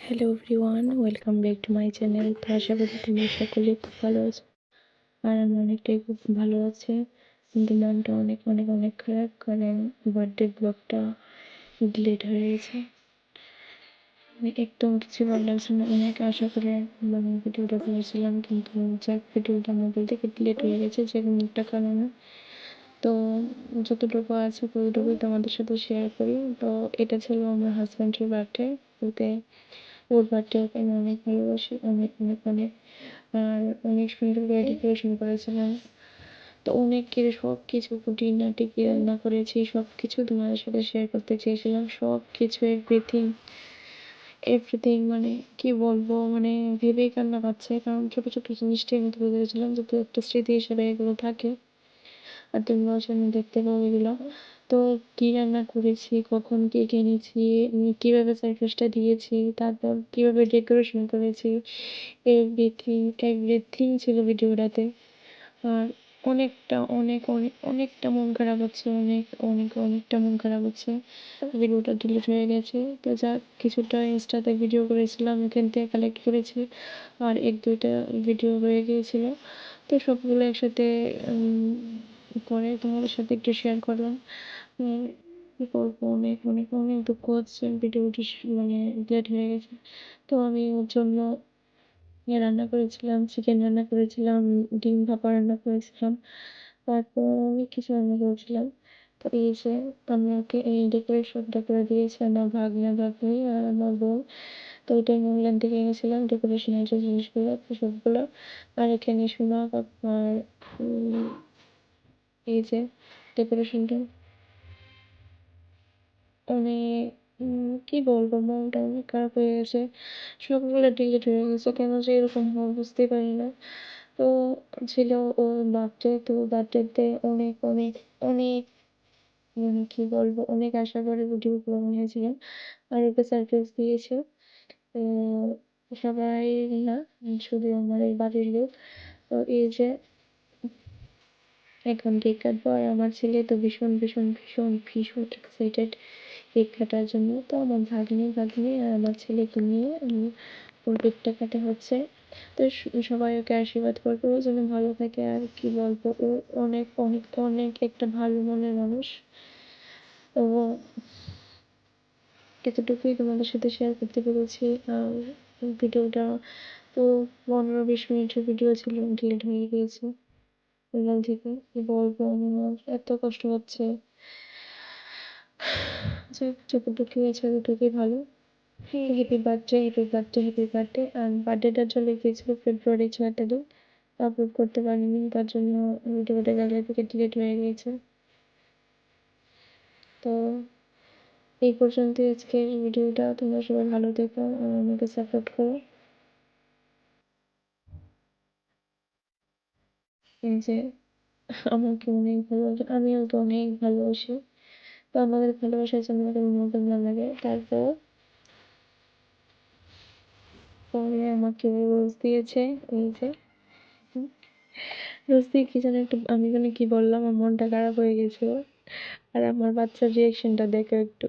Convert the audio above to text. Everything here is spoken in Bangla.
Hello everyone, welcome back to my channel. তো আশা করি তোমরা সকলেই খুব ভালো আছো, আর আমি অনেকটাই খুব ভালো আছি। কিন্তু মনটা অনেক অনেক অনেক খারাপ, কারণ বার্থডে ব্লগটা ডিলিট হয়ে গেছে। আমি একদম কিছু ভালো লাগছে না। অনেক আশা করে আমি ভিডিওটা করেছিলাম, কিন্তু যাক ভিডিওটা মোবাইল থেকে ডিলিট হয়ে গেছে যে কোনো একটা কারণে। তো যতটুকু আছে ততটুকুই তোমাদের সাথে শেয়ার করি। তো এটা ছিল আমার হাজব্যান্ডের বার্থডে, বলতে ওর বার্থডে আমি অনেক ভালোবাসি, অনেক অনেক অনেক। আর অনেক সুন্দর করে ডেকোরেশন করেছিলাম। তো অনেক কিছু সব কিছু খুঁটিনাটি কি রান্না করেছি সব কিছু তোমাদের সাথে শেয়ার করতে চেয়েছিলাম। সব কিছু এভরিথিং এভরিথিং মানে কি বলবো, মানে ভেবেই কান্না পাচ্ছে, কারণ ছোট ছোট জিনিসটাই আমি তুলে ধরেছিলাম যাতে একটা স্মৃতি হিসেবে এগুলো থাকে, আর তোমরাও সামনে দেখতে পাবো এগুলো। তো কি রান্না করেছি, কখন কেক এনেছি, কিভাবে সারপ্রাইজটা দিয়েছি, তারপর কিভাবে ডেকোরেশন করেছি, এভরিথিং এভরিথিং ছিল ভিডিওটাতে। আর অনেকটা অনেক অনেক অনেকটা মন খারাপ হচ্ছে, অনেক অনেক অনেকটা মন খারাপ হচ্ছে। ভিডিওটা ডিলিট হয়ে গেছে। তো যা কিছুটা ইনস্টাতে ভিডিও করেছিলাম এখান থেকে কালেক্ট করেছি, আর এক দুইটা ভিডিও রয়ে গিয়েছিল। তো সবগুলো একসাথে করে তোমাদের সাথে একটু শেয়ার করলাম। কি করবো, অনেক অনেক অনেক দুঃখ হচ্ছে ভিডিওটি মানে ডিলিট হয়ে গেছে। তো আমি ওর জন্য রান্না করেছিলাম, চিকেন রান্না করেছিলাম, ডিম ভাপা রান্না করেছিলাম, তারপর অনেক কিছু রান্না করেছিলাম। তো এই যে আমি ওকে এই ডেকোরেশনটা করে দিয়েছি আমার ভাগ্নে ভাগ্নি আর আমার বোন। তো ওইটা আমি অনলাইন থেকে এনেছিলাম ডেকোরেশনের যে জিনিসগুলো সবগুলো। আর এখানে সোনা আর এই যে ডেকোরেশনটা অনেক কি বলবো, মনটা অনেক খারাপ হয়ে গেছে। সবগুলো ডিলিট হয়ে গেছে, কেন যে এরকম হয় বুঝতেই পারি না। তো ছিল ওর বার্থডে, তো বার্থডেতে অনেক অনেক অনেক কি বলবো, অনেক আশা করে ভিডিওগুলো বানিয়েছিলাম, আর ওকে সারপ্রাইজ দিয়েছে সবাই, না শুধু আমার এই বাড়ির লোক। তো এই যে এখন কেক কাটবো, আর আমার ছেলে তো ভীষণ ভীষণ ভীষণ ভীষণ এক্সাইটেড কেক কাটার জন্য। তো আমার ভাগ্নি আর আমার ছেলেকে নিয়ে ওর কেকটা কাটা হচ্ছে। তো সবাই ওকে আশীর্বাদ করবে, ও যেন ভালো থাকে। আর কি বলবো, ও অনেক অনেক অনেক একটা ভালো মনের মানুষ। ও এতটুকুই তোমাদের সাথে শেয়ার করতে পেরেছি। আর ভিডিওটা তো 15-20 মিনিটের ভিডিও ছিল, ডিলিট হয়ে গিয়েছে মোবাইল থেকে। কি বলবো, আমার এত কষ্ট হচ্ছে। যতটুকু হয়েছে ততটুকুই ভালো। Happy birthday, happy birthday, happy birthday. আর বার্থডেটার জন্য গিয়েছিল ফেব্রুয়ারি 6 তারিখ, আপলোড করতে পারিনি, তার জন্য ভিডিওটা গ্যালারি থেকে ডিলিট হয়ে গিয়েছে। তো এই পর্যন্ত আজকের ভিডিওটা। তোমরা সবাই ভালো থেকো আর আমাকে সাপোর্ট করো। এই যে আমাকে অনেক ভালোবাসে, আমিও তো অনেক ভালোবাসি। তো আমাদের ভালোবাসার জন্য আমাদের মতন না লাগে। তারপর পরে আমাকে রোজ দিয়েছে, এই যে রোজ দিয়ে কি যেন একটু, আমি যেন কি বললাম, আমার মনটা খারাপ হয়ে গেছিল। আর আমার বাচ্চার রিয়াকশনটা দেখো একটু।